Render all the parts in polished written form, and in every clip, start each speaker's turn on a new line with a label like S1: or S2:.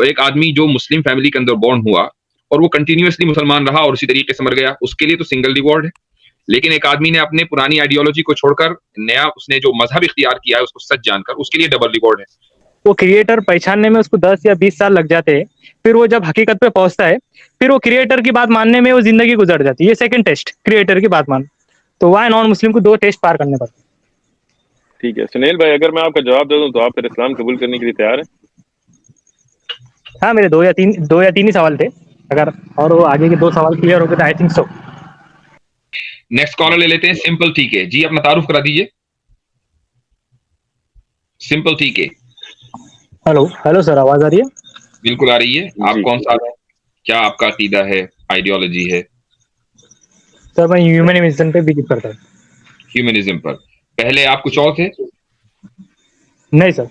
S1: تو ایک آدمی جو مسلم فیملی کے اندر بورن ہوا اور وہ کنٹینیوسلی مسلمان رہا اور اسی طریقے سے مر گیا، اس کے لیے تو سنگل ریوارڈ ہے. لیکن ایک آدمی نے اپنے پرانی آئیڈیالوجی کو چھوڑ کر نیا اس نے جو مذہب اختیار کیا ہے اس کو سچ جان کر، اس کے لیے ڈبل ریوارڈ ہے.
S2: وہ کریٹر پہچاننے میں اس کو 10 یا 20 سال لگ جاتے ہیں، پھر وہ جب حقیقت پہ پہنچتا ہے پھر وہ کریٹر کی بات ماننے میں وہ زندگی گزر جاتی ہے. یہ سیکنڈ ٹیسٹ کریٹر کی بات مان. تو وہاں نان مسلم کو 2 ٹیسٹ پار کرنے پڑتے.
S3: ٹھیک ہے سنیل بھائی، اگر میں آپ کا جواب دے دوں تو آپ پھر اسلام قبول کرنے کے لیے تیار ہیں؟
S2: ہاں، میرے 2 یا 3 ہی سوال تھے، اگر اور وہ آگے کے 2 سوال کلیئر ہو گئے تو I think so.
S1: Next caller لے لیتے ہیں سمپل ٹھیک ہے. جی اپنا تعارف کرا دیجیے. سمپل ٹھیک ہے.
S2: ہلو سر، آواز آ رہی ہے؟
S1: بالکل آ رہی ہے. آپ
S3: جی
S1: کون سا ہے؟ کیا آپ کا عقیدہ ہے، آئیڈیالوجی ہے؟
S2: سر میں ہیومنزم پہ بلیو کرتا ہوں.
S1: ہیومنزم پر. پہلے آپ کچھ اور تھے؟
S2: نہیں سر،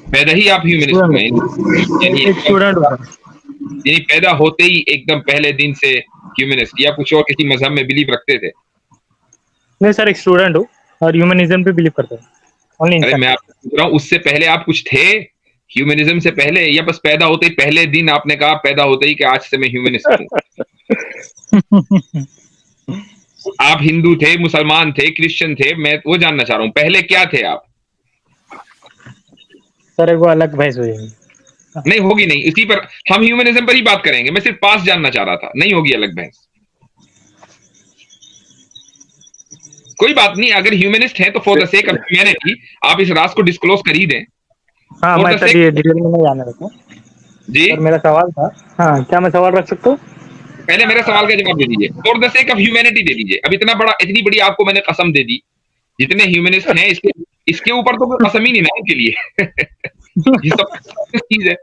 S1: پیدا ہی آپ ہیومنسٹ ہوئے یعنی
S2: ایک اسٹوڈنٹ ہوں سر.
S1: یعنی پیدا ہوتے ہی ایک دم پہلے دن سے ہیومنسٹ، یا کچھ اور کسی مذہب میں بلیو رکھتے تھے؟
S2: نہیں سر، ایک اسٹوڈنٹ ہوں اور ہیومنزم پہ بلیو کرتا ہوں.
S1: ارے میں آپ کو پوچھ رہا ہوں اس سے پہلے آپ کچھ تھے ہیومنزم سے پہلے، یا بس پیدا ہوتے ہی پہلے دن آپ نے کہا پیدا ہوتے ہی کہ آج سے میں ہیومنسٹ ہوں؟ آپ ہندو تھے، مسلمان تھے، کرسچن تھے، میں وہ جاننا چاہ رہا ہوں پہلے کیا تھے آپ؟
S2: سر وہ الگ بحث ہو جائے گی.
S1: نہیں ہوگی نہیں، اسی پر ہم ہیومنزم پر ہی بات کریں گے. میں صرف پاس جاننا چاہ رہا تھا، نہیں ہوگی الگ بحث. کوئی بات نہیں، اگر ہیومنسٹ ہیں تو four the sake of humanity آپ اس راز کو ڈسکلوز کر ہی دیں.
S2: ہاں،
S1: فور
S2: میں
S1: دا
S2: سر
S1: سیک.
S2: یہ ڈیٹیل میں نہیں جانا رہتا.
S1: جی
S2: سر میرا سوال تھا، ہاں کیا میں سوال رکھ سکتا ہوں؟
S1: پہلے میرے سوال کا جواب دے دیجیے. For the sake of humanity دے دیجیے. اب اتنی بڑی آپ کو میں نے قسم دے دی. جتنے ہیومنسٹ ہیں اس کے اوپر تو کوئی قسم ہی نہیں نا ان کے لیے. یہ سب چیز ہے.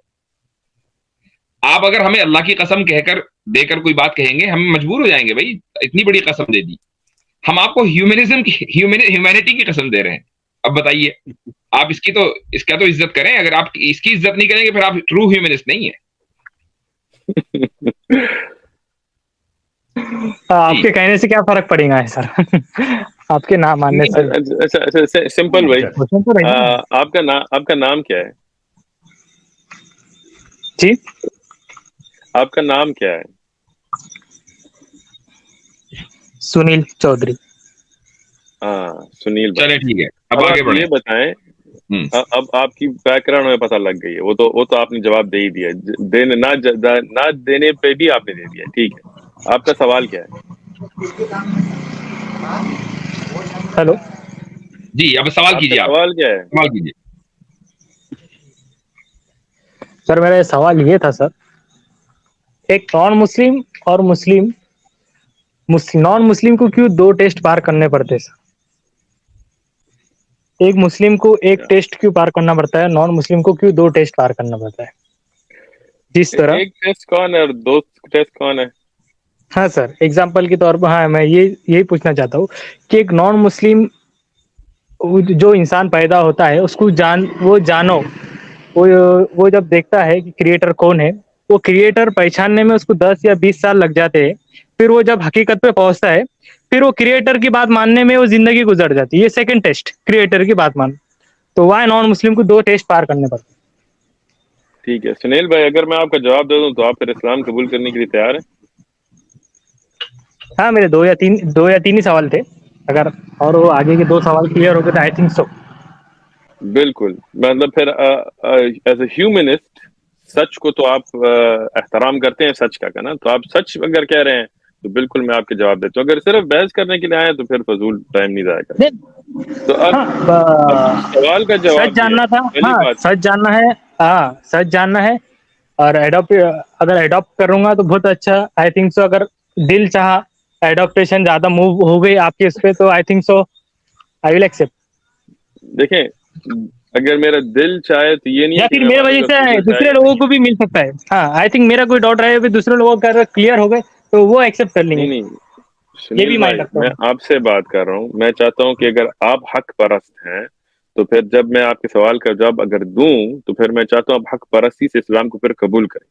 S1: آپ اگر ہمیں اللہ کی قسم کہہ کر دے کر کوئی بات کہیں گے ہم مجبور ہو جائیں گے. بھائی اتنی بڑی قسم دے دی، ہم آپ کو ہیومنزم کی ہیومینٹی کی قسم دے رہے ہیں. اب بتائیے آپ اس کا تو عزت کریں. اگر آپ اس کی عزت نہیں کریں گے پھر آپ ٹرو ہیومنسٹ نہیں ہیں.
S2: آپ کے کہنے سے کیا فرق پڑے گا سر؟ آپ کے نام ماننے سے
S3: اچھا سمپل بھائی،
S2: کوشچن تو رہے نا.
S3: آپ کا نام کیا ہے؟
S2: جی
S3: آپ کا نام کیا ہے؟
S2: سنیل چودھری.
S3: ہاں سنیل
S1: چلے
S3: بھائی،
S1: ٹھیک ہے. اب
S3: اب
S1: آگے
S3: آپ
S1: بڑھیں.
S3: یہ بتائیں، اب آپ کی بیک گراؤنڈ میں پتہ لگ گئی ہے. وہ تو آپ نے جواب دے ہی دیا. نہ دینے پہ بھی آپ نے دے دیا. ٹھیک ہے، آپ کا سوال کیا ہے؟
S2: ہلو
S1: جی اب سوال
S3: آپ کا
S1: کیجیے. آپ
S3: سوال کیا ہے؟
S1: سوال کیجیے.
S2: سر میرا سوال یہ تھا سر، ایک نان مسلم اور نان مسلم کو کیوں 2 ٹیسٹ پار کرنے پڑتے سر؟ ایک مسلم کو ایک ٹیسٹ کیوں پار کرنا پڑتا ہے، نان مسلم کو کیوں 2 ٹیسٹ پار کرنا پڑتا ہے؟ جس طرح
S3: ایک ٹیسٹ کون ہے اور 2 ٹیسٹ کون ہے؟
S2: ہاں سر، ایگزامپل کے طور پر ہاں میں یہی پوچھنا چاہتا ہوں کہ ایک نان مسلم جو انسان پیدا ہوتا ہے اس کو وہ جب دیکھتا ہے کہ کریٹر کون ہے، وہ کریٹر پہچاننے میں اس کو 10 یا 20 سال لگ جاتے ہیں. پھر وہ جب حقیقت پہ پہنچتا ہے پھر وہ کریٹر کی بات ماننے میں وہ زندگی گزر جاتی ہے. یہ سیکنڈ ٹیسٹ کریٹر کی بات مان. تو وہاں نان مسلم کو 2 ٹیسٹ پار کرنے پڑتے.
S3: ٹھیک ہے سنیل بھائی، اگر میں آپ کا جواب دے دوں تو آپ پھر اسلام قبول کرنے کے لیے تیار ہیں؟
S2: ہاں، میرے 2 یا 3 ہی سوال تھے، اگر اور وہ آگے کے 2 سوال کلیئر ہو گئے تو آئی تھنک سو.
S3: بالکل، مطلب پھر ایز اے ہیومنسٹ سچ کو تو آپ احترام کرتے ہیں سچ کا نا. تو آپ سچ اگر کہہ رہے ہیں تو بالکل میں آپ کے جواب دیتا ہوں. اگر صرف بحث کرنے کے لیے آئے تو پھر فضول ٹائم نہیں ضائع کرتے. تو اب سوال کا
S2: سچ
S3: جواب یہ
S2: جاننا
S3: ہے.
S2: تھا.
S3: پہلی
S2: ہاں
S3: بات،
S2: سچ جاننا ہے. ہاں سچ جاننا ہے اور اگر ایڈاپٹ کروں گا تو بہت اچھا. آئی تھنک سو اگر دل چاہا ایڈاپٹیشن زیادہ موو ہو گئی آپ کے اس پہ تو I think so I will accept.
S3: دیکھیں اگر میرا دل چاہے تو یہ نہیں
S2: یا
S3: ہے کہ
S2: پھر
S3: میں
S2: میرے
S3: مانوں
S2: وجہ
S3: گا،
S2: سے
S3: دل چاہے
S2: دوسرے
S3: یا
S2: لوگوں
S3: نہیں.
S2: کو بھی مل سکتا ہے. ہاں آئی تھنک میرا کوئی ڈاؤٹ رہے دوسرے لوگوں کا کلیئر ہو گئے تو وہ ایکسپٹ کر لیں گے.
S3: نہیں
S2: یہ
S3: سنیل
S2: بھی مائنڈ
S3: بھائی،
S2: رکھتا
S3: میں
S2: ہوں.
S3: آپ سے بات کر رہا ہوں. میں چاہتا ہوں کہ اگر آپ حق پرست ہیں تو پھر جب میں آپ کے سوال کا جواب اگر دوں تو پھر میں چاہتا ہوں آپ حق پرستی سے اسلام کو پھر قبول کریں.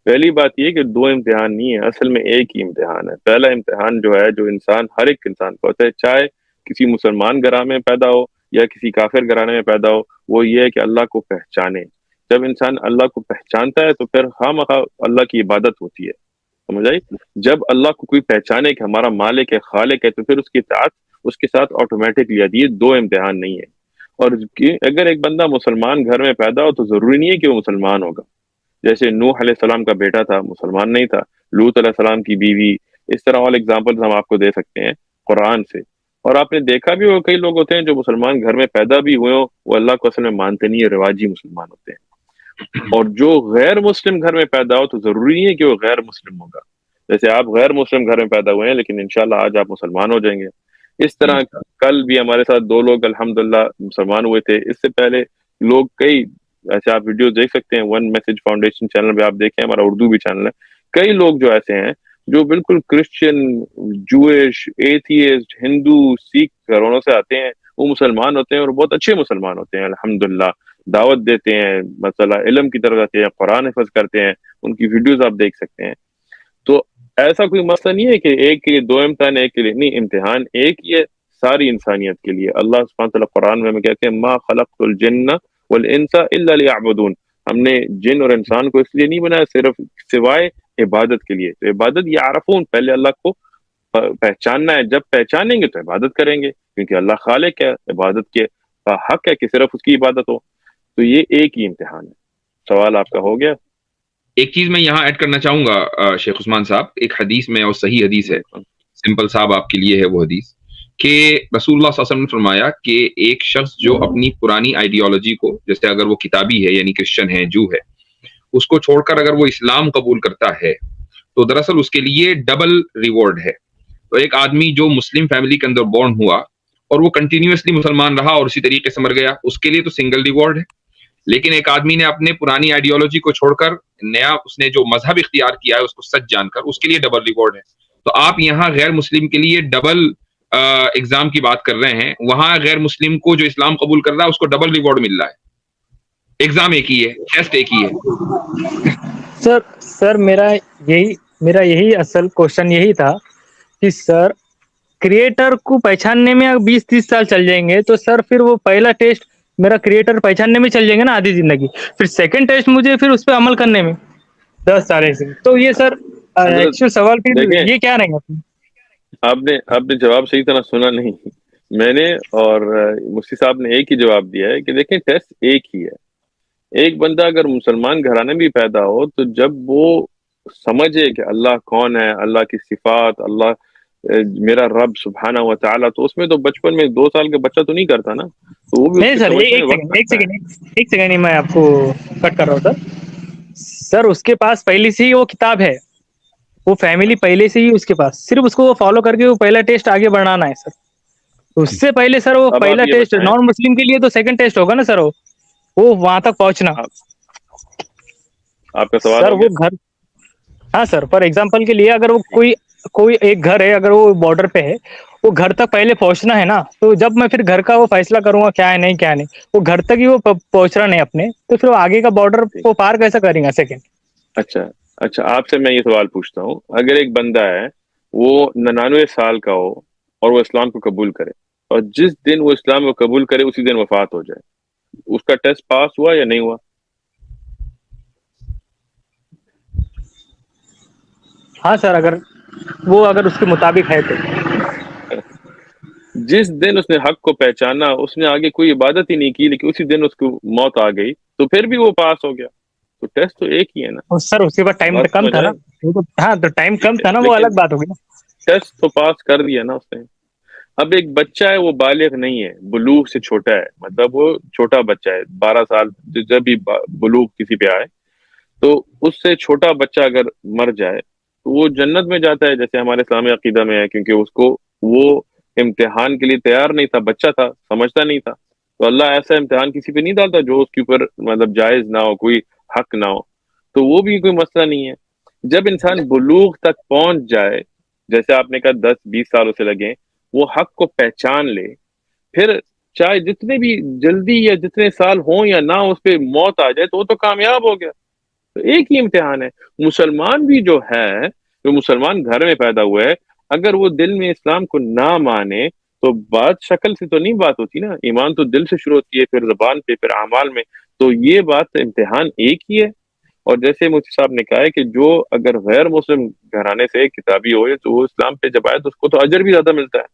S3: پہلی بات یہ کہ 2 امتحان نہیں ہے، اصل میں ایک ہی امتحان ہے. پہلا امتحان جو ہے جو ہر ایک انسان کو ہوتا ہے، چاہے کسی مسلمان گھرانے میں پیدا ہو یا کسی کافر گھرانے میں پیدا ہو، وہ یہ ہے کہ اللہ کو پہچانے. جب انسان اللہ کو پہچانتا ہے تو پھر خواہ اللہ کی عبادت ہوتی ہے، سمجھ آئی؟ جب اللہ کو کوئی پہچانے کہ ہمارا مالک ہے، خالق ہے، تو پھر اس کی اطاعت اس کے ساتھ آٹومیٹکلی آتی ہے۔ دو امتحان نہیں ہے۔ اور اگر ایک بندہ مسلمان گھر میں پیدا ہو تو ضروری نہیں ہے کہ وہ مسلمان ہوگا۔ جیسے نوح علیہ السلام کا بیٹا تھا، مسلمان نہیں تھا، لوط علیہ السلام کی بیوی، اس طرح اور ایگزامپلز ہم آپ کو دے سکتے ہیں قرآن سے۔ اور آپ نے دیکھا بھی ہو کئی لوگ ہوتے ہیں جو مسلمان گھر میں پیدا بھی ہوئے ہوں، وہ اللہ کو اصل میں مانتے نہیں ہے، رواجی مسلمان ہوتے ہیں۔ اور جو غیر مسلم گھر میں پیدا ہو تو ضروری نہیں ہے کہ وہ غیر مسلم ہوگا۔ جیسے آپ غیر مسلم گھر میں پیدا ہوئے ہیں لیکن انشاءاللہ آج آپ مسلمان ہو جائیں گے۔ اس طرح کل بھی ہمارے ساتھ دو لوگ الحمدللہ مسلمان ہوئے تھے۔ اس سے پہلے لوگ کئی، ایسے آپ ویڈیو دیکھ سکتے ہیں، ون میسج فاؤنڈیشن چینل پہ آپ دیکھیں، ہمارا اردو بھی چینل ہے، کئی لوگ جو ایسے ہیں جو بالکل کرسچن، جوئش، ایتھیسٹ، ہندو، سکھ گھروں سے آتے ہیں، وہ مسلمان ہوتے ہیں اور بہت اچھے مسلمان ہوتے ہیں الحمدللہ، دعوت دیتے ہیں، مسئلہ علم کی طرف آتے ہیں، قرآن حفظ کرتے ہیں، ان کی ویڈیوز آپ دیکھ سکتے ہیں۔ تو ایسا کوئی مسئلہ نہیں ہے کہ ایک کے لیے دو امتحان، ایک کے لیے نہیں، امتحان ایک ہی ہے ساری انسانیت کے لیے۔ اللہ سبحانہ وتعالیٰ قرآن میں ہمیں کہتے ہیں ما خلقت الجن والانس الا لیعبدون، ہم نے جن اور انسان کو اس لیے نہیں بنایا صرف سوائے عبادت کے لیے۔ تو عبادت یعرفون، پہلے اللہ کو پہچاننا ہے، جب پہچانیں گے تو عبادت کریں گے، کیونکہ اللہ خالق ہے، عبادت کے کا حق ہے کہ صرف اس کی عبادت ہو۔ تو یہ ایک ہی امتحان ہے۔ سوال آپ کا ہو گیا؟
S1: ایک چیز میں یہاں ایڈ کرنا چاہوں گا شیخ عثمان صاحب، ایک حدیث میں، اور صحیح حدیث ہے، سمپل صاحب آپ کے لیے ہے وہ حدیث، کہ رسول اللہ صلی اللہ علیہ وسلم نے فرمایا کہ ایک شخص جو اپنی پرانی آئیڈیالوجی کو، جیسے اگر وہ کتابی ہے یعنی کرسچن ہے، جو ہے، اس کو چھوڑ کر اگر وہ اسلام قبول کرتا ہے تو دراصل اس کے لیے ڈبل ریوارڈ ہے۔ تو ایک آدمی جو مسلم فیملی کے اندر بورن ہوا اور وہ کنٹینیوسلی مسلمان رہا اور اسی طریقے سے مر گیا، اس کے لیے تو سنگل ریوارڈ ہے۔ لیکن ایک آدمی نے اپنے پرانی آئیڈیالوجی کو چھوڑ کر نیا اس نے جو مذہب اختیار کیا ہے اس کو سچ جان کر، اس کے لیے ڈبل ریوارڈ ہے۔ تو آپ یہاں غیر مسلم کے لیے ڈبل ایگزام کی بات کر رہے ہیں، وہاں غیر مسلم کو جو اسلام قبول کر رہا ہے اس کو ڈبل ریوارڈ مل رہا ہے، ایگزام ایک ہی ہے، ٹیسٹ ایک ہی ہے۔
S2: سر میرا یہی اصل کوشچن یہی تھا کہ سر کریٹر کو پہچاننے میں 20-30 سال چل جائیں گے تو سر پھر وہ پہلا ٹیسٹ میرا کریٹر پہچاننے میں چل جائیں گے نا آدھی زندگی، پھر سیکنڈ ٹیسٹ مجھے پھر اس پہ عمل کرنے میں 10 سال ایسے، تو یہ سر
S3: حضرت
S2: ایکچوئل سوال پھر
S3: دیکھیں،
S2: یہ کیا رہیں گا؟
S3: آپ نے جواب صحیح طرح سنا نہیں، میں نے اور مفتی صاحب نے ایک ہی جواب دیا ہے کہ دیکھیں ٹیسٹ ایک ہی ہے۔ ایک بندہ اگر مسلمان گھرانے بھی پیدا ہو تو جب وہ سمجھے کہ اللہ کون ہے، اللہ کی صفات، اللہ میرا رب سبحانہ و تعالیٰ، تو اس میں تو بچپن میں 2 سال کا بچہ تو نہیں کرتا نا، تو وہ بھی اس
S2: نہیں
S3: کے
S2: سر،
S3: سمجھنے میں وقت
S2: ایک
S3: لگتا ہے۔
S2: سیکنڈ ہی میں آپ کو کٹ کر رہا ہوں سر اس کے پاس پہلے سے ہی وہ کتاب ہے، وہ فیملی پہلے سے ہی اس کے پاس، صرف اس کو وہ فالو کر کے وہ پہلا ٹیسٹ آگے بڑھانا ہے سر۔ اس سے پہلے سر وہ
S3: اب آپ
S2: پہلا
S3: یہ
S2: ٹیسٹ
S3: بتائیں،
S2: نان مسلم کے لیے تو سیکنڈ ٹیسٹ ہوگا نا سر، وہ وہاں تک پہنچنا
S3: آپ کا سوال
S2: سر،
S3: ہو
S2: وہ
S3: گیا؟
S2: گھر، ہاں سر، فار ایگزامپل کے لیے اگر وہ کوئی ایک گھر ہے، اگر وہ بارڈر پہ ہے، وہ گھر تک پہلے پہنچنا ہے نا، تو جب میں پھر گھر کا وہ فیصلہ کروں گا کیا ہے نہیں کیا نہیں، وہ گھر تک ہی وہ پہنچ رہا نہیں اپنے، تو پھر وہ آگے کا بارڈر
S3: ٹھیک،
S2: وہ پار کیسا کریں گا سیکنڈ؟
S3: اچھا آپ سے میں یہ سوال پوچھتا ہوں، اگر ایک بندہ ہے وہ 99 سال کا ہو اور وہ اسلام کو قبول کرے، اور جس دن وہ اسلام کو قبول کرے اسی دن وفات ہو جائے، اس کا ٹیسٹ پاس ہوا یا نہیں ہوا؟
S2: ہاں سر، اگر اس کے مطابق ہے تو
S3: جس دن اس نے حق کو پہچانا، اس نے آگے کوئی عبادت ہی نہیں کی، لیکن اسی دن اس کو موت آ گئی، تو پھر بھی وہ پاس ہو گیا۔ تو ٹیسٹ تو ایک ہی ہے نا،
S2: اور سر اس کے بعد ٹائم
S3: بات
S2: کم
S3: سمجھ
S2: تھا نا،
S3: آئے؟
S2: ہاں تو ٹائم کم تھا نا، وہ
S3: لیکن
S2: الگ بات ہوگی نا۔
S3: ٹیسٹ تو پاس کر دیا نا اس نے۔ اب ایک بچہ ہے، وہ بالغ نہیں ہے، بلوغ سے چھوٹا ہے، مطلب وہ چھوٹا بچہ ہے، 12 سال، جب بھی بلوغ کسی پہ آئے، تو اس سے چھوٹا بچہ اگر مر جائے تو وہ جنت میں جاتا ہے، جیسے ہمارے اسلامی عقیدہ میں ہے، کیونکہ اس کو وہ امتحان کے لیے تیار نہیں تھا، بچہ تھا، سمجھتا نہیں تھا، تو اللہ ایسا امتحان کسی پہ نہیں ڈالتا جو اس کے اوپر مطلب جائز نہ ہو، کوئی حق نہ ہو، تو وہ بھی کوئی مسئلہ نہیں ہے۔ جب انسان بلوغ تک پہنچ جائے، جیسے آپ نے کہا 10-20 سال اسے لگے، وہ حق کو پہچان لے، پھر چاہے جتنے بھی جلدی یا جتنے سال ہوں یا نہ، اس پہ موت آ جائے تو وہ تو کامیاب ہو گیا۔ تو ایک ہی امتحان ہے۔ مسلمان بھی جو ہے، جو مسلمان گھر میں پیدا ہوا ہے، اگر وہ دل میں اسلام کو نہ مانے تو بات شکل سے تو نہیں بات ہوتی نا، ایمان تو دل سے شروع ہوتی ہے، پھر زبان پہ، پھر اعمال میں. تو یہ بات امتحان ایک ہی ہے. اور جیسے مفتی صاحب نے کہا ہے کہ جو اگر غیر مسلم گھرانے سے کتابی ہو تو وہ اسلام پہ جب آئے تو اس کو تو اجر بھی زیادہ ملتا ہے.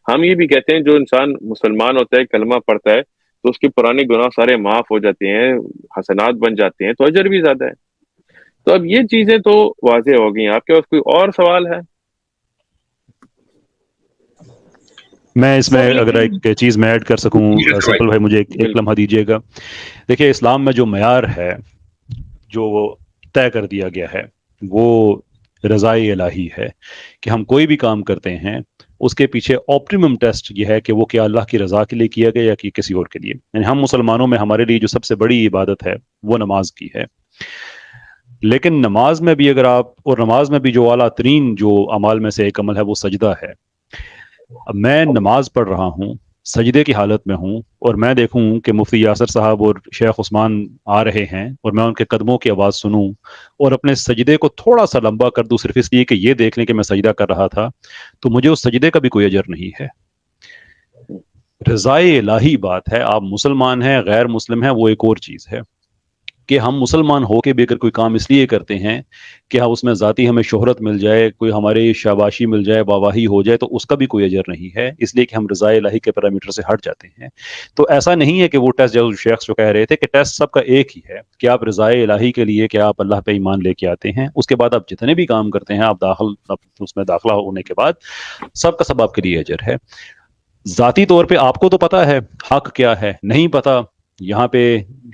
S3: ہم یہ بھی کہتے ہیں جو انسان مسلمان ہوتا ہے، کلمہ پڑھتا ہے، تو اس کے پرانے گناہ سارے معاف ہو جاتے ہیں، حسنات بن جاتے ہیں، تو اجر بھی زیادہ ہے. تو اب یہ چیزیں تو واضح ہو گئی. آپ کے پاس کوئی اور سوال ہے؟
S4: میں اس میں
S2: سر
S4: اگر
S2: لیکن
S4: ایک چیز میں ایڈ کر سکوں سپل بھائی، مجھے ایک
S3: بالکل.
S4: لمحہ دیجیے گا. دیکھیے اسلام میں جو معیار ہے جو طے کر دیا گیا ہے وہ رضائے الہی ہے کہ ہم کوئی بھی کام کرتے ہیں اس کے پیچھے آپٹیمم ٹیسٹ یہ ہے کہ وہ کیا اللہ کی رضا کے لیے کیا گیا یا کہ کسی اور کے لیے. یعنی ہم مسلمانوں میں ہمارے لیے جو سب سے بڑی عبادت ہے وہ نماز کی ہے. لیکن نماز میں بھی اگر آپ، اور نماز میں بھی جو اعلیٰ ترین جو اعمال میں سے ایک عمل ہے وہ سجدہ ہے. اب میں نماز پڑھ رہا ہوں، سجدے کی حالت میں ہوں، اور میں دیکھوں کہ مفتی یاسر صاحب اور شیخ عثمان آ رہے ہیں اور میں ان کے قدموں کی آواز سنوں اور اپنے سجدے کو تھوڑا سا لمبا کر دوں صرف اس لیے کہ یہ دیکھ لیں کہ میں سجدہ کر رہا تھا، تو مجھے اس سجدے کا بھی کوئی اجر نہیں ہے. رضائے الہی بات ہے. آپ مسلمان ہیں، غیر مسلم ہیں، وہ ایک اور چیز ہے کہ ہم مسلمان ہو کے بھی اگر کوئی کام اس لیے کرتے ہیں کہ ہم اس میں ذاتی ہمیں شہرت مل جائے، کوئی ہماری شاباشی مل جائے، واواہی ہو جائے، تو اس کا بھی کوئی اجر نہیں ہے، اس لیے کہ ہم رضائے الہی کے پیرامیٹر سے ہٹ جاتے ہیں. تو ایسا نہیں ہے کہ وہ ٹیسٹ جو شیخ جو کہہ رہے تھے کہ ٹیسٹ سب کا ایک ہی ہے کہ آپ رضائے الہی کے لیے کہ آپ اللہ پہ ایمان لے کے آتے ہیں، اس کے بعد آپ جتنے بھی کام کرتے ہیں آپ اس میں داخلہ ہونے کے بعد سب کا سب آپ کے لیے اجر ہے. ذاتی طور پہ آپ کو تو پتا ہے حق کیا ہے، نہیں پتا. یہاں پہ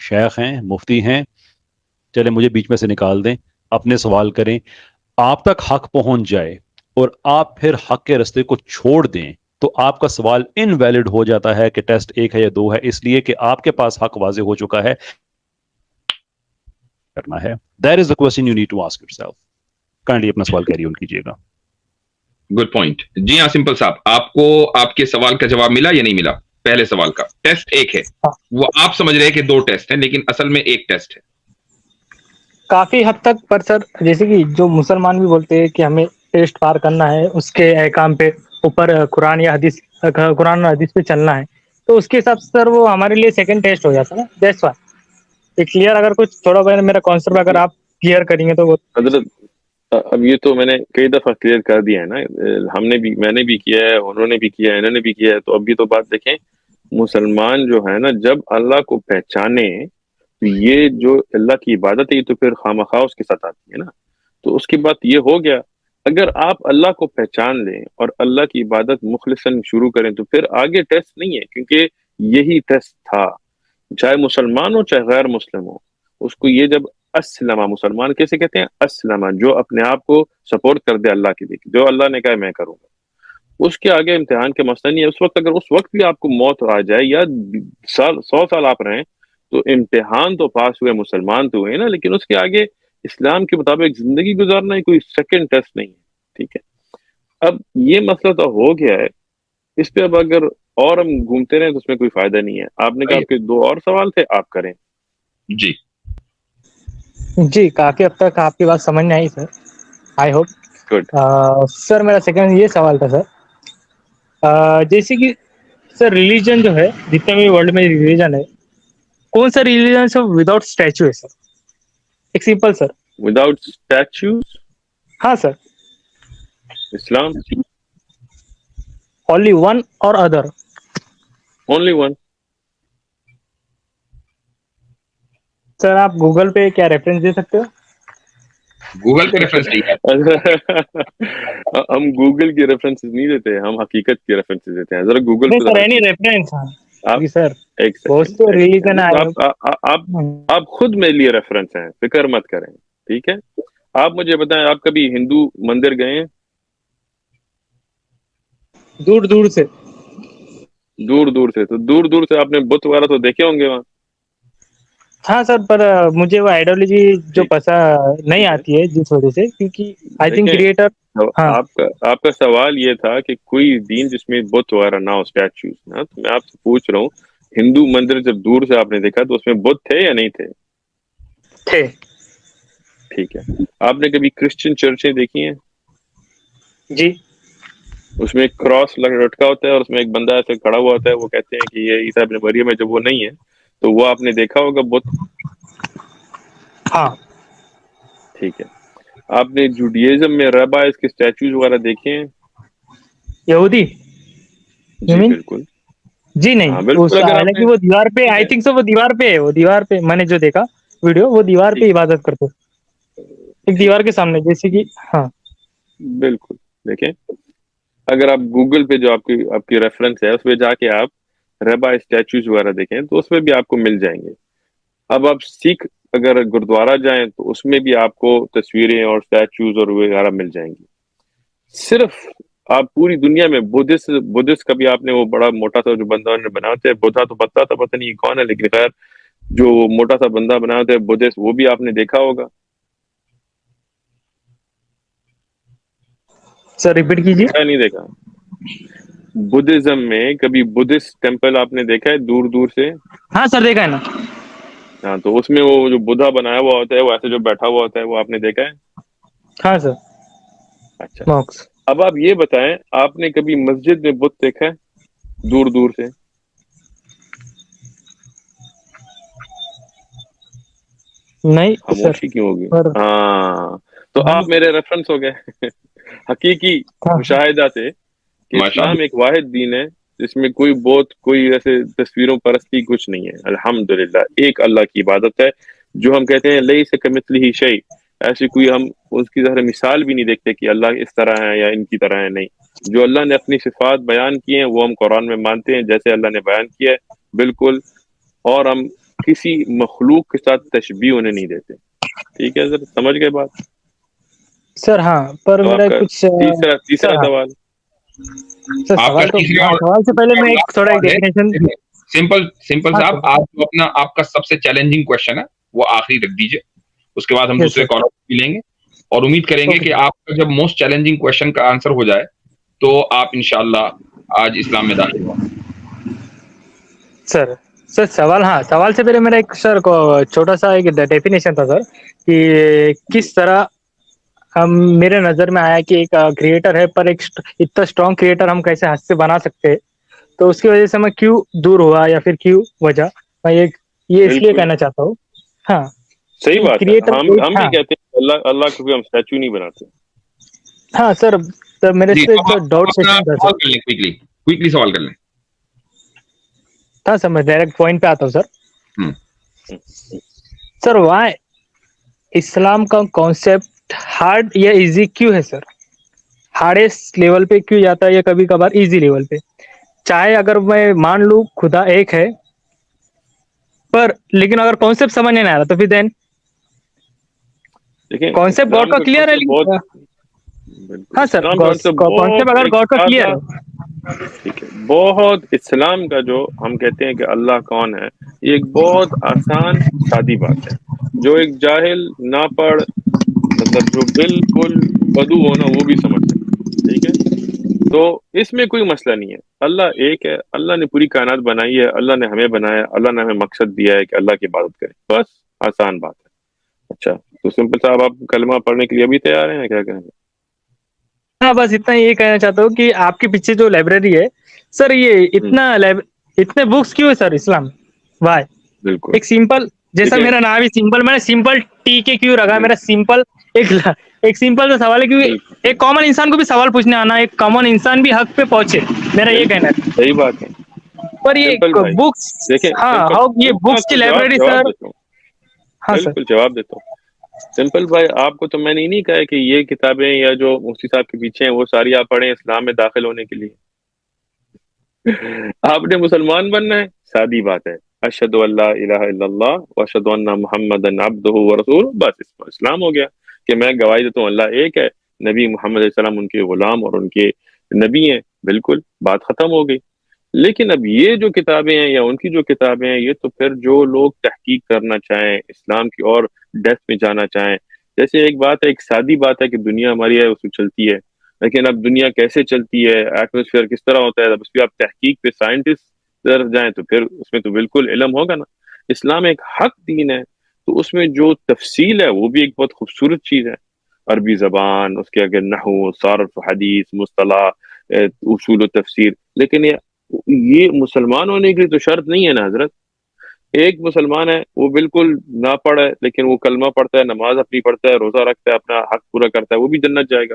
S4: شیخ ہیں، مفتی ہیں، چلے مجھے بیچ میں سے نکال دیں، اپنے سوال کریں، آپ تک حق پہنچ جائے اور آپ پھر حق کے رستے کو چھوڑ دیں تو آپ کا سوال انویلڈ ہو جاتا ہے کہ ٹیسٹ 1 ہے یا 2 ہے، اس لیے کہ آپ کے پاس حق واضح ہو چکا ہے. کرنا ہے that is the question you need to ask yourself. Kindly اپنا سوال کیری آن کیجیے گا.
S1: Good point. جی ہاں سمپل صاحب، آپ کو آپ کے سوال کا جواب ملا یا نہیں ملا؟ پہلے سوال کا ٹیسٹ 1 ہے، وہ آپ سمجھ رہے ہیں کہ 2 ٹیسٹ ہیں، لیکن اصل میں 1 ٹیسٹ ہے.
S2: کافی حد تک، پر سر جیسے کہ جو مسلمان بھی بولتے ہیں کہ ہمیں ٹیسٹ پار کرنا ہے، اس کے احکام پہ اوپر قرآن یا حدیث، قرآن اور حدیث پہ چلنا ہے، تو اس کے حساب سے سر وہ ہمارے لیے سیکنڈ ٹیسٹ ہو جاتا ہے نا. That's why clear. اگر کچھ تھوڑا بہت میرا کانسیپٹ اگر آپ کلیئر کریں گے تو وہ
S3: حضرت اب یہ تو میں نے کئی دفعہ کلیئر کر دیا ہے نا. ہم نے بھی، میں نے بھی کیا ہے، انہوں نے بھی کیا ہے، انہوں نے بھی کیا ہے. تو اب یہ تو بات دیکھیں، مسلمان جو ہے نا جب اللہ کو پہچانے تو یہ جو اللہ کی عبادت ہے یہ تو پھر خامخواہ اس کے ساتھ آتی ہے نا. تو اس کی بات یہ ہو گیا، اگر آپ اللہ کو پہچان لیں اور اللہ کی عبادت مخلصاً شروع کریں تو پھر آگے ٹیسٹ نہیں ہے، کیونکہ یہی ٹیسٹ تھا. چاہے مسلمان ہو چاہے غیر مسلم ہو، اس کو یہ جب اسلمہ، مسلمان کیسے کہتے ہیں؟ اسلمہ، جو اپنے آپ کو سپورٹ کر دے اللہ کے لیے، جو اللہ نے کہا میں کروں گا، اس کے آگے امتحان کے مسئلہ نہیں ہے. اس وقت اگر اس وقت بھی آپ کو موت آ جائے یا 100 سال آپ رہیں تو امتحان تو پاس ہوئے، مسلمان تو ہوئے نا، لیکن اس کے آگے اسلام کے مطابق زندگی گزارنا ہی کوئی سیکنڈ ٹیسٹ نہیں ہے. ٹھیک ہے، اب یہ مسئلہ تو ہو گیا ہے، اس پہ اب اگر اور ہم گھومتے رہیں تو اس میں کوئی فائدہ نہیں ہے. آپ نے کہا آپ کے 2 اور سوال تھے، آپ کریں.
S1: جی
S2: جی کافی حد تک آپ کی بات سمجھ میں آئی سر. I hope.
S3: گڈ.
S2: سر میرا سیکنڈ یہ سوال تھا سر، جیسے کہ سر ریلیجن جو ہے، جتنے بھی ورلڈ میں ریلیجن ہے، کون سا ریلیجن وداؤٹ اسٹیچو ہے سر؟ ایک سمپل سر.
S3: Without statues?
S2: ہاں سر.
S3: اسلام.
S2: Only one or other?
S3: Only one.
S2: Sir آپ گوگل پہ کیا ریفرنس دے سکتے ہو؟
S1: گوگل کا ریفرنس نہیں ہے.
S3: ہم گوگل کی ریفرنس نہیں دیتے، ہم حقیقت کی ریفرنس دیتے ہیں. ذرا گوگل
S2: نہیں
S3: پہ
S2: سر،
S3: ذرا
S2: اینی ریفرنس.
S3: آپ
S2: جی سر،
S3: ایک
S2: بہت
S3: سیکنڈ،
S2: سے ریلیجن آئے.
S3: آپ خود میرے لیے ریفرنس ہیں، فکر مت کریں. ٹھیک ہے، آپ مجھے بتائیں، آپ کبھی ہندو مندر گئے ہیں؟
S2: دور دور سے.
S3: دور دور سے، تو دور دور سے آپ نے بت وغیرہ تو دیکھے ہوں گے وہاں.
S2: ہاں سر، پر مجھے وہ آئیڈیالوجی جو
S3: ٹھیک
S2: نہیں
S3: ٹھیک ہے،
S2: آتی ہے جس وجہ سے، کیونکہ آئی تھنک
S3: دیکھیں
S2: کریٹر. ہاں
S3: آپ کا سوال یہ تھا کہ کوئی دین جس میں بت وغیرہ نہ ہو، اسٹیچوز نا. تو میں آپ سے پوچھ رہا ہوں، ہندو مندر جب دور سے آپ نے دیکھا تو اس میں بت تھے یا نہیں تھے؟
S2: تھے.
S3: ٹھیک ہے، آپ نے کبھی کرسچن چرچیں دیکھی ہیں؟
S2: جی.
S3: اس میں ایک کراس لٹکا ہوتا ہے اور اس میں ایک بندہ ایسے کھڑا ہوا ہوتا ہے, وہ کہتے ہیں کہ یہ عیسیٰ ابن مریم ہے, جب وہ نہیں ہے تو وہ آپ نے دیکھا ہوگا بت.
S2: ہاں
S3: ٹھیک ہے, آپ نے جوڈیزم میں ریبائز کے اسٹیچوز وغیرہ دیکھے ہیں؟
S2: یہودی you
S3: جی
S2: mean؟
S3: بالکل,
S2: جی نہیں,
S3: ہاں بالکل.
S2: اس
S3: اگر آپ نے,
S2: حالانکہ وہ دیوار پہ,
S3: ٹھیک
S2: آئی
S3: ہے,
S2: تھنک سو وہ دیوار پہ ہے, وہ دیوار پہ میں نے جو دیکھا ویڈیو, وہ دیوار پہ
S3: ٹھیک
S2: عبادت کرتے, ایک
S3: ٹھیک
S2: دیوار کے سامنے, جیسے کہ ہاں
S3: بالکل. دیکھیں, اگر آپ گوگل پہ جو آپ کی ریفرنس ہے اس پہ جا کے آپ ریبا اسٹیچوز وغیرہ دیکھیں تو اس میں بھی آپ کو مل جائیں گے. اب آپ سکھ اگر گردوارہ جائیں تو اس میں بھی آپ کو تصویریں اور اسٹیچوز اور وغیرہ مل جائیں گی. صرف آپ پوری دنیا میں بدھسٹ کا بھی آپ نے وہ بڑا موٹا سا جو بندہ نے بناتے ہیں, بدھا تو پتہ نہیں کون ہے, لیکن خیر جو موٹا سا بندہ بناتے ہیں بدھسٹ, وہ بھی آپ نے دیکھا ہوگا.
S2: سر ریپیٹ کیجیے.
S3: دیکھا نہیں دیکھا؟ بدھزم میں کبھی بدھسٹ ٹیمپل آپ نے دیکھا ہے دور دور سے؟
S2: ہاں سر دیکھا ہے نا.
S3: ہاں, تو اس میں وہ جو بدھا بنایا ہوا ہوتا ہے, وہ ایسے جو بیٹھا ہوا ہوتا ہے, وہ آپ نے دیکھا ہے؟
S2: ہاں سر
S3: اچھا,
S2: مارکس.
S3: اب آپ یہ بتائیں, آپ نے کبھی مسجد میں بت دیکھا ہے دور دور سے؟
S2: نہیں سر.
S3: خاموشی کیوں ہوگی؟
S2: پر
S3: ہاں, تو
S2: ہاں
S3: آپ میرے ریفرنس ہو گئے حقیقی مشاہدہ سے, کہ
S1: ماشاء
S3: اسلام ایک واحد دین ہے جس میں کوئی بہت کوئی ایسے تصویروں پرستی کچھ نہیں ہے. الحمدللہ ایک اللہ کی عبادت ہے, جو ہم کہتے ہیں لیس کمثلہ شیء, ایسی کوئی ہم اس کی طرح مثال بھی نہیں دیکھتے کہ اللہ اس طرح ہے یا ان کی طرح ہے. نہیں, جو اللہ نے اپنی صفات بیان کی ہیں وہ ہم قرآن میں مانتے ہیں جیسے اللہ نے بیان کیا ہے بالکل, اور ہم کسی مخلوق کے ساتھ تشبیہ انہیں نہیں دیتے. ٹھیک ہے سر, سمجھ گئے بات؟
S2: سر. ہاں پر
S3: اب آپ
S2: میرا
S3: کا
S2: کچھ
S3: تیسرا
S2: سر, ہاں
S3: سوال.
S2: سر
S1: آپ کا
S2: سوال تو,
S1: تیسرا
S2: ہاں
S1: اور
S2: سوال سے پہلے میں ایک تھوڑا ایک
S1: سوال ہے,
S2: ڈیفینیشن.
S1: سمپل
S2: ہاں
S1: صاحب,
S2: سر.
S1: آپ جو اپنا آپ کا سب سے چیلنجنگ کوشچن ہے وہ آخری رکھ دیجئے, اس کے بعد ہم
S2: یس
S1: دوسرے
S2: سر.
S1: کالر بھی لیں گے, اور امید کریں گے
S2: اوکے
S1: کہ آپ کا جب موسٹ چیلنجنگ کوشچن کا آنسر ہو جائے تو آپ انشاءاللہ آج اسلام میں داخل ہوں.
S2: سر. سر سوال, ہاں سوال سے پہلے میرا ایک سر کو چھوٹا سا ایک ڈیفینیشن تھا سر, کہ
S3: جی
S2: کس طرح ہم, میرے نظر میں آیا کہ ایک کریٹر ہے, پر ایک اتنا اسٹرانگ کریٹر ہم کیسے ہاتھ سے بنا سکتے ہیں, تو اس کی وجہ سے میں کیوں دور ہوا یا پھر کیوں وجہ, میں یہ اس لیے
S3: بالکل
S2: کہنا چاہتا ہوں. ہاں
S3: صحیح
S2: کہ
S3: بات ہے,
S2: کریٹر ایک,
S3: ہم بھی
S2: ہاں
S3: کہتے ہیں اللہ کو بھی ہم اسٹیچو نہیں بناتے.
S2: ہاں سر. سر میرے
S1: جی,
S2: سے
S1: تو
S2: ایک
S1: آپ
S2: ڈاؤٹ
S1: اپنا
S2: سیشن تھا
S1: سوال
S2: سر.
S1: کر لیں, کوئکلی سوال کر لیں.
S2: ہاں سر, میں ڈائریکٹ پوائنٹ پہ آتا ہوں سر.
S1: ہوں.
S2: سر وائے اسلام کا کانسیپٹ ہارڈ یا ایزی کیوں ہے سر؟ ہارڈیسٹ لیول پہ کیوں جاتا ہے یا کبھی کبھار ایزی لیول پہ؟ چاہے اگر میں مان لوں خدا ایک ہے, پر لیکن اگر کانسیپٹ سمجھ نہیں آ رہا تو پھر دین
S3: دیکھیں
S2: کانسیپٹ گاڈ
S3: اسلام
S2: کا
S3: کا
S2: کلیئر ہے,
S3: کانسیپٹ بہت,
S2: لیکن
S3: بالکل
S2: ہاں سر
S3: اسلام کا کانسیپٹ
S2: کانسیپٹ
S3: بہت
S2: اگر
S3: ایک
S2: گاڈ کا کلیئر
S3: سادہ,
S2: ہے.
S3: ٹھیک ہے, بہت اسلام کا جو ہم کہتے ہیں کہ اللہ کون ہے, یہ ایک بہت آسان سادی بات ہے, جو ایک جاہل نہ پڑھ, مطلب جو بالکل بدو ہونا وہ بھی سمجھ سکتا ہے. ٹھیک ہے, تو اس میں کوئی مسئلہ نہیں ہے. اللہ ایک ہے, اللہ نے پوری کائنات بنائی ہے, اللہ نے ہمیں بنایا, اللہ نے ہمیں مقصد دیا ہے کہ اللہ کی عبادت کریں, بس آسان بات ہے. اچھا, تو سمپل صاحب آپ کلمہ پڑھنے کے لیے ابھی تیار ہیں, کیا کہیں گے؟
S2: ہاں بس اتنا یہ کہنا چاہتا ہوں کہ آپ کے پیچھے جو لائبریری ہے سر, یہ اتنے بکس کیوں ہے سر اسلام, وائے؟
S3: بالکل,
S2: ایک سمپل, جیسا
S3: دیکھیں,
S2: میرا نام ہی سمپل, میں نے سمپل ٹی کے کیوں رکھا, میرا
S3: بالکل
S2: سمپل ایک سمپل سا سوال ہے, کیونکہ
S3: بالکل
S2: ایک کامن انسان کو بھی سوال پوچھنے آنا, ایک کامن انسان بھی حق پہ پہنچے, میرا یہ
S3: بالکل
S2: کہنا ہے.
S3: صحیح بات ہے.
S2: پر
S3: سمپل
S2: یہ
S3: بھائی,
S2: بکس,
S3: دیکھیں
S2: ہاں
S3: سمپل,
S2: ہاؤ, یہ
S3: سمپل
S2: بکس
S3: آپ
S2: کی
S3: کو
S2: لائبریری
S3: جواب
S2: سر.
S3: دیتا ہوں,
S2: ہاں سر.
S3: بالکل جواب دیتا ہوں. سمپل بھائی, آپ کو تو میں نے نہیں کہا ہے کہ یہ کتابیں یا جو مفتی صاحب کے پیچھے ہیں وہ ساری آپ پڑھیں اسلام میں داخل ہونے کے لیے. آپ نے مسلمان بننا ہے, سادی بات ہے, اشہد اللہ الہ الا اللہ واشہد ان محمدن عبدہ ورسولہ, بس اسلام ہو گیا کہ میں گواہی دیتا ہوں اللہ ایک ہے, نبی محمد علیہ السلام ان کے غلام اور ان کے نبی ہیں, بالکل بات ختم ہو گئی. لیکن اب یہ جو کتابیں ہیں یا ان کی جو کتابیں ہیں, یہ تو پھر جو لوگ تحقیق کرنا چاہیں اسلام کی اور ڈیپتھ میں جانا چاہیں, جیسے ایک بات ہے, ایک سادی بات ہے کہ دنیا ہماری ہے اس میں چلتی ہے, لیکن اب دنیا کیسے چلتی ہے, ایٹماسفیئر کس طرح ہوتا ہے, اب اس پہ آپ تحقیق پہ سائنٹسٹ طرف جائیں تو پھر اس میں تو بالکل علم ہوگا نا. اسلام ایک حق دین ہے, تو اس میں جو تفصیل ہے وہ بھی ایک بہت خوبصورت چیز ہے. عربی زبان, اس کے اگر نحو, صرف, حدیث, مصطلح, اصول و تفسیر، لیکن یہ مسلمان ہونے کے لیے تو شرط نہیں ہے نا حضرت. ایک مسلمان ہے وہ بالکل نہ پڑھے لیکن وہ کلمہ پڑھتا ہے، نماز اپنی پڑھتا ہے، روزہ رکھتا ہے، اپنا حق پورا کرتا ہے، وہ بھی جنت جائے گا.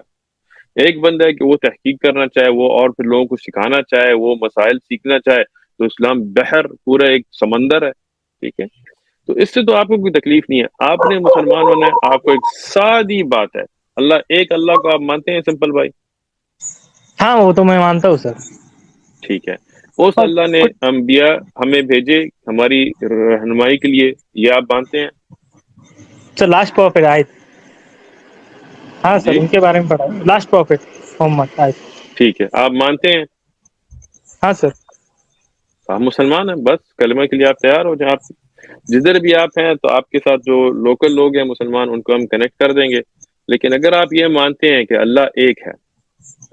S3: ایک بندہ ہے کہ وہ تحقیق کرنا چاہے، وہ اور پھر لوگوں کو سکھانا چاہے، وہ مسائل سیکھنا چاہے، تو اسلام بحر پورا ایک سمندر ہے. ٹھیک ہے، تو اس سے تو آپ کو کوئی تکلیف نہیں ہے. آپ نے مسلمان ہونا ہے، آپ کو ایک سادی بات ہے، ایک اللہ کو آپ مانتے ہیں سمپل بھائی؟
S2: ہاں وہ تو میں مانتا ہوں سر.
S3: ٹھیک ہے، اس
S2: اور
S3: اللہ نے
S2: کچھ
S3: انبیاء ہمیں بھیجے ہماری رہنمائی کے لیے، یہ آپ مانتے ہیں؟
S2: سر لاسٹ پروفٹ آئے، ہاں سر
S3: جی
S2: ان کے بارے میں پڑھا لاسٹ پروفٹ محمد آئے.
S3: ٹھیک ہے، آپ مانتے ہیں؟
S2: ہاں سر.
S3: آپ مسلمان ہیں، بس کلمہ کے لیے آپ تیار ہو جائیں. آپ جدھر بھی آپ ہیں تو آپ کے ساتھ جو لوکل لوگ ہیں مسلمان، ان کو ہم کنیکٹ کر دیں گے. لیکن اگر آپ یہ مانتے ہیں کہ اللہ ایک ہے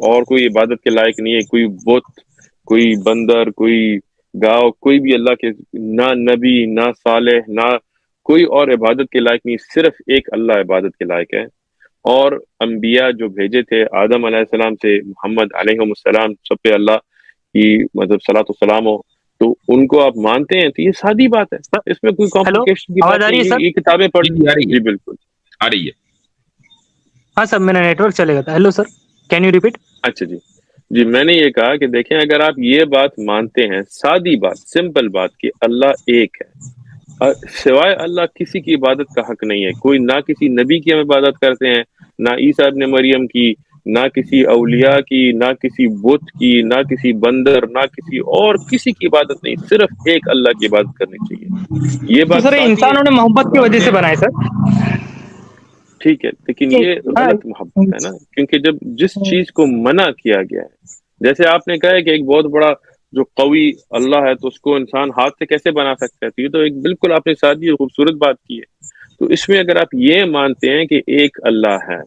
S3: اور کوئی عبادت کے لائق نہیں ہے، کوئی بت، کوئی بندر، کوئی گاؤ، کوئی بھی اللہ کے، نہ نبی، نہ صالح، نہ کوئی اور عبادت کے لائق نہیں، صرف ایک اللہ عبادت کے لائق ہے. اور انبیاء جو بھیجے تھے آدم علیہ السلام سے محمد علیہ السلام، سب پہ اللہ کی مطلب صلاۃ والسلام ہو، تو ان کو آپ مانتے ہیں، تو یہ سادی بات ہے، اس میں کوئی
S2: ہیلو
S3: کمپلیکیشن کی
S2: آواز
S3: بات
S2: آ رہی ہے
S3: نہیں.
S2: سر؟
S3: یہ کتابیں پڑھ،
S1: جی آ رہی ہے،
S3: جی بالکل.
S1: آ رہی ہے.
S2: ہاں سر میرا نیٹ ورک چلے گا تھا. Hello sir can you repeat?
S3: اچھا جی، جی میں نے یہ کہا کہ دیکھیں اگر آپ یہ بات مانتے ہیں، سادی بات، سمپل بات، کہ اللہ ایک ہے، سوائے اللہ کسی کی عبادت کا حق نہیں ہے. کوئی نہ کسی نبی کی ہم عبادت کرتے ہیں، نہ عیسیٰ ابن مریم کی، نہ کسی اولیاء کی، نہ کسی بت کی، نہ کسی بندر، نہ کسی اور کسی کی عبادت نہیں، صرف ایک اللہ کی عبادت کرنی چاہیے. یہ
S2: تو
S3: بات
S2: سر
S3: سادی ہے.
S2: انسانوں نے محبت کی وجہ سے بنائے سر.
S3: ٹھیک ہے، لیکن یہ
S2: ہاں
S3: غلط محبت ہے نا، کیونکہ جب جس چیز کو منع کیا گیا ہے، جیسے آپ نے کہا ہے کہ ایک بہت بڑا جو قوی اللہ ہے تو اس کو انسان ہاتھ سے کیسے بنا سکتا ہے، تو یہ تو ایک بالکل آپ نے سادی اور خوبصورت بات کی ہے. تو اس میں اگر آپ یہ مانتے ہیں کہ ایک اللہ ہے،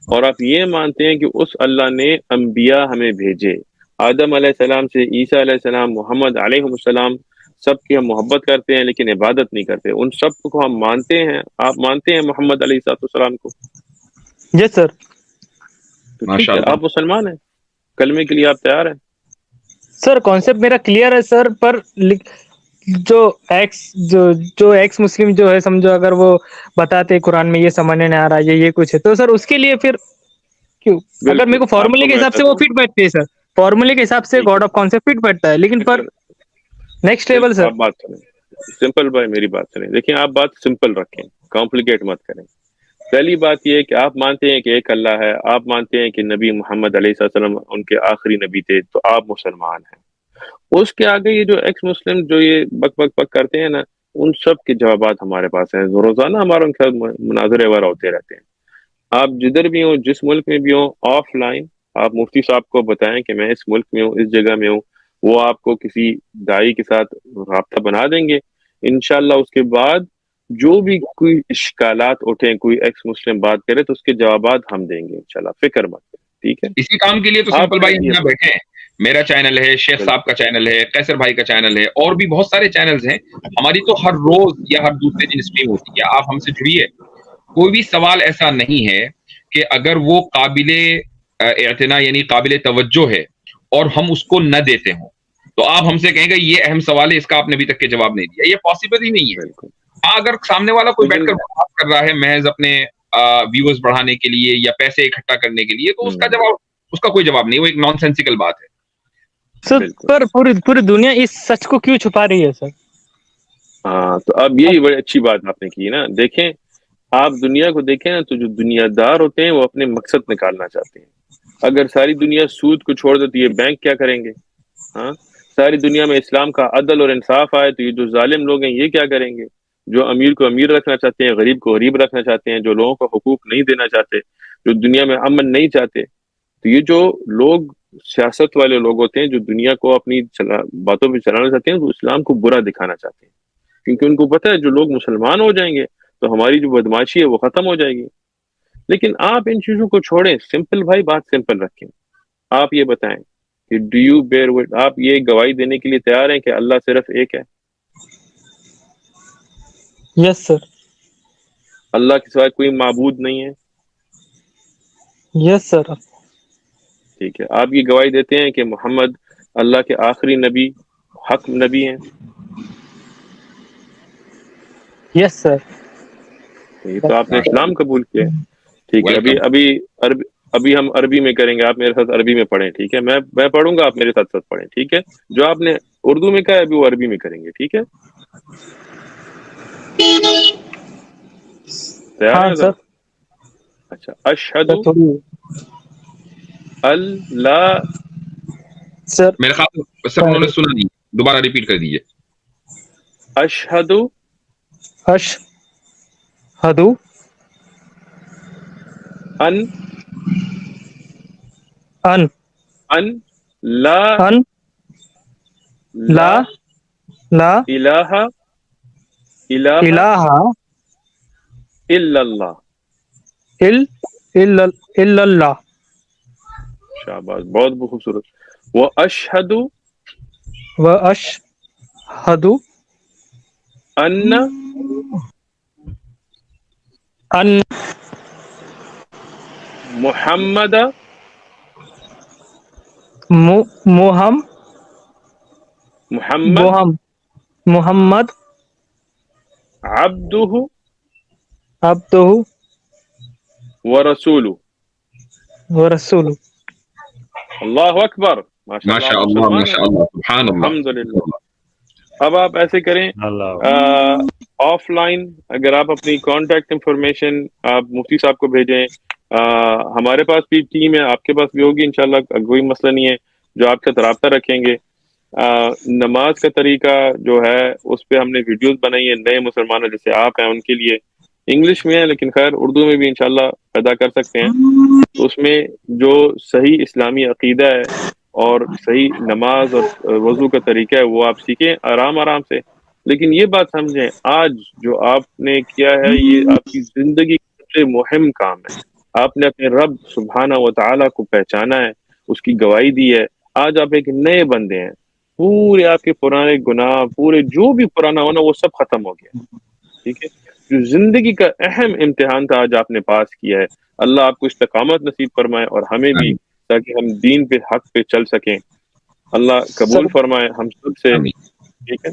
S3: اور آپ یہ مانتے ہیں کہ اس اللہ نے انبیاء ہمیں بھیجے، آدم علیہ السلام سے عیسیٰ علیہ السلام، محمد علیہ السلام، سب کی ہم محبت کرتے ہیں لیکن عبادت نہیں کرتے، ان سب کو ہم مانتے ہیں. آپ مانتے ہیں محمد علیہ السلام کو؟
S2: یس سر.
S3: تو
S1: ماشاء
S3: ٹھیک ہے،
S1: اللہ.
S3: آپ مسلمان ہیں، کلمے کے لیے آپ تیار ہیں.
S2: سر کانسیپٹ میرا کلیئر ہے سر، پر جو ایکس جو ایکس مسلم جو ہے سمجھو، اگر وہ بتاتے قرآن میں یہ سمجھنے نہیں آ رہا ہے، یہ کچھ ہے، تو سر اس کے لیے پھر کیوں؟ اگر میرے
S3: بالکل
S2: کو
S3: آپ
S2: فارمولے
S3: کو
S2: کے
S3: میں
S2: حساب سے وہ
S3: کہتا ہوں،
S2: فٹ بیٹھتے ہے سر، فارمولے کے حساب سے
S3: ٹھیک ہے،
S2: گاڈ آف کانسیپٹ فٹ بیٹھتا ہے، لیکن پر نیکسٹ لیول
S3: چلیں
S2: سر.
S3: آپ بات سنیں، سمپل بھائی میری بات سنیں. دیکھیں آپ بات سمپل رکھیں، کمپلیکیٹ مت کریں. پہلی بات یہ ہے کہ آپ مانتے ہیں کہ ایک اللہ ہے، آپ مانتے ہیں کہ نبی محمد علیہ السلام ان کے آخری نبی تھے، تو آپ مسلمان ہیں. اس کے آگے یہ جو ایکس مسلم جو یہ بک بک بک کرتے ہیں نا، ان سب کے جوابات ہمارے پاس ہیں. روزانہ ہمارے ان کے مناظرے وغیرہ ہوتے رہتے ہیں. آپ جدھر بھی ہوں، جس ملک میں بھی ہوں، آف لائن آپ مفتی صاحب کو بتائیں کہ میں اس ملک میں ہوں، اس جگہ میں ہوں، وہ آپ کو کسی دائی کے ساتھ رابطہ بنا دیں گے انشاءاللہ. اس کے بعد جو بھی کوئی اشکالات اٹھیں، کوئی ایکس مسلم بات کرے، تو اس کے جوابات ہم دیں گے انشاءاللہ، فکر مت کریں. ٹھیک ہے،
S1: اسی کام کے لیے تو
S3: آپ
S1: سمپل
S3: نے
S1: بھائی ہم
S3: یہ
S1: یہاں بیٹھے ہیں. میرا چینل ہے، شیخ صاحب
S3: بالکل
S1: کا چینل ہے، قیصر بھائی کا چینل ہے، اور بھی بہت سارے چینلز ہیں. ہماری تو ہر روز یا ہر دوسرے دن اسٹریم ہوتی ہے. آپ ہم سے جڑیے. کوئی بھی سوال ایسا نہیں ہے کہ اگر وہ قابل اعتنا یعنی قابل توجہ ہے اور ہم اس کو نہ دیتے ہوں، تو آپ ہم سے کہیں گے یہ اہم سوال ہے، اس کا آپ نے ابھی تک کے جواب نہیں دیا. یہ پاسبل ہی نہیں ہے.
S3: بالکل.
S1: ہاں، اگر سامنے والا کوئی بیٹھ
S3: لیکن
S1: کر بات کر رہا ہے محض اپنے ویورز بڑھانے کے لیے یا پیسے اکٹھا کرنے کے لیے، تو اس کا کوئی جواب نہیں، وہ ایک نان سینسیکل بات ہے.
S2: سر
S3: بالکل،
S2: پر پوری دنیا اس سچ کو کیوں چھپا رہی ہے سر؟
S3: ہاں تو اب یہی بڑی اچھی بات آپ نے کی نا. دیکھیں آپ دنیا کو دیکھیں نا، تو جو دنیا دار ہوتے ہیں وہ اپنے مقصد نکالنا چاہتے ہیں. اگر ساری دنیا سود کو چھوڑ دیتی ہے، بینک کیا کریں گے؟ ہاں، ساری دنیا میں اسلام کا عدل اور انصاف آئے تو یہ جو ظالم لوگ ہیں یہ کیا کریں گے؟ جو امیر کو امیر رکھنا چاہتے ہیں، غریب کو غریب رکھنا چاہتے ہیں، جو لوگوں کو حقوق نہیں دینا چاہتے، جو دنیا میں امن نہیں چاہتے، تو یہ جو لوگ سیاست والے لوگ ہوتے ہیں جو دنیا کو اپنی باتوں پہ چلانا چاہتے ہیں، وہ اسلام کو برا دکھانا چاہتے ہیں. کیونکہ ان کو پتہ ہے جو لوگ مسلمان ہو جائیں گے تو ہماری جو بدماشی ہے وہ ختم ہو جائے گی. لیکن آپ ان چیزوں کو چھوڑیں، سمپل بھائی بات سمپل رکھیں. آپ یہ بتائیں کہ ڈو یو بیئر وٹ، آپ یہ گواہی دینے کے لیے تیار ہیں کہ اللہ صرف ایک ہے؟
S2: یس سر.
S3: اللہ کے سوا کوئی معبود نہیں ہے؟
S2: یس سر.
S3: ٹھیک ہے، آپ یہ گواہی دیتے ہیں کہ محمد اللہ کے آخری نبی حق نبی ہیں؟
S2: یس سر.
S3: یہ تو آپ نے اسلام قبول کیا ہے. ٹھیک ہے،
S1: ویلکم.
S3: ابھی ہم عربی میں کریں گے، آپ میرے ساتھ عربی میں پڑھیں. ٹھیک ہے، میں پڑھوں گا، آپ میرے ساتھ ساتھ پڑھیں. ٹھیک ہے، جو آپ نے اردو میں کہا ہے ابھی وہ عربی میں کریں گے. ٹھیک ہے، تیار
S2: ہاں
S3: ہیں
S2: سر.
S3: حضرت؟ اچھا، اشہد
S2: سر تھوڑی
S3: اللہ.
S2: سر
S1: میرے خیال سر انہوں نے سنا نہیں، دوبارہ ریپیٹ کر دیجیے.
S3: اشہد
S2: اشہد
S3: ان
S2: ان
S3: ان لا
S2: ان لا
S3: لا
S2: لا
S3: الہ الہ
S2: الہ
S3: الا اللہ.
S2: الا اللہ.
S3: شاباش، بہت خوبصورت. وہ اشہد
S2: و اشہد
S3: ان
S2: ان
S3: محمد محمد
S2: محمد
S3: عبدہ
S2: عبدہ
S3: ورسولہ.
S2: ورسولہ.
S3: اللہ اکبر، ماشاء اللہ، آپ
S1: ماشاء اللہ
S3: مسلمان ہیں.
S1: ماشاء اللہ سبحان اللہ.
S3: الحمدللہ. اب آپ ایسے کریں،
S4: اللہ
S3: آف لائن اگر آپ اپنی کانٹیکٹ انفارمیشن آپ مفتی صاحب کو بھیجیں. ہمارے پاس بھی ٹیم ہے، آپ کے پاس بھی ہوگی انشاءاللہ، کوئی مسئلہ نہیں ہے، جو آپ کے ساتھ رابطہ رکھیں گے. نماز کا طریقہ جو ہے اس پہ ہم نے ویڈیوز بنائی ہیں، نئے مسلمان جیسے آپ ہیں ان کے لیے. انگلش میں ہے لیکن خیر اردو میں بھی انشاءاللہ پیدا کر سکتے ہیں. تو اس میں جو صحیح اسلامی عقیدہ ہے اور صحیح نماز اور وضو کا طریقہ ہے وہ آپ سیکھیں آرام آرام سے. لیکن یہ بات سمجھیں، آج جو آپ نے کیا ہے یہ آپ کی زندگی کا سب سے مہم کام ہے. آپ نے اپنے رب سبحانہ و تعالیٰ کو پہچانا ہے، اس کی گواہی دی ہے. آج آپ ایک نئے بندے ہیں، پورے آپ کے پرانے گناہ، پورے جو بھی پرانا ہونا وہ سب ختم ہو گیا. ٹھیک ہے، جو زندگی کا اہم امتحان تھا آج آپ نے پاس کیا ہے. اللہ آپ کو استقامت نصیب فرمائے اور ہمیں بھی، تاکہ ہم دین پہ حق پہ چل سکیں. اللہ
S2: سر
S3: قبول فرمائے ہم سب سے.
S1: آمین.
S3: ٹھیک ہے،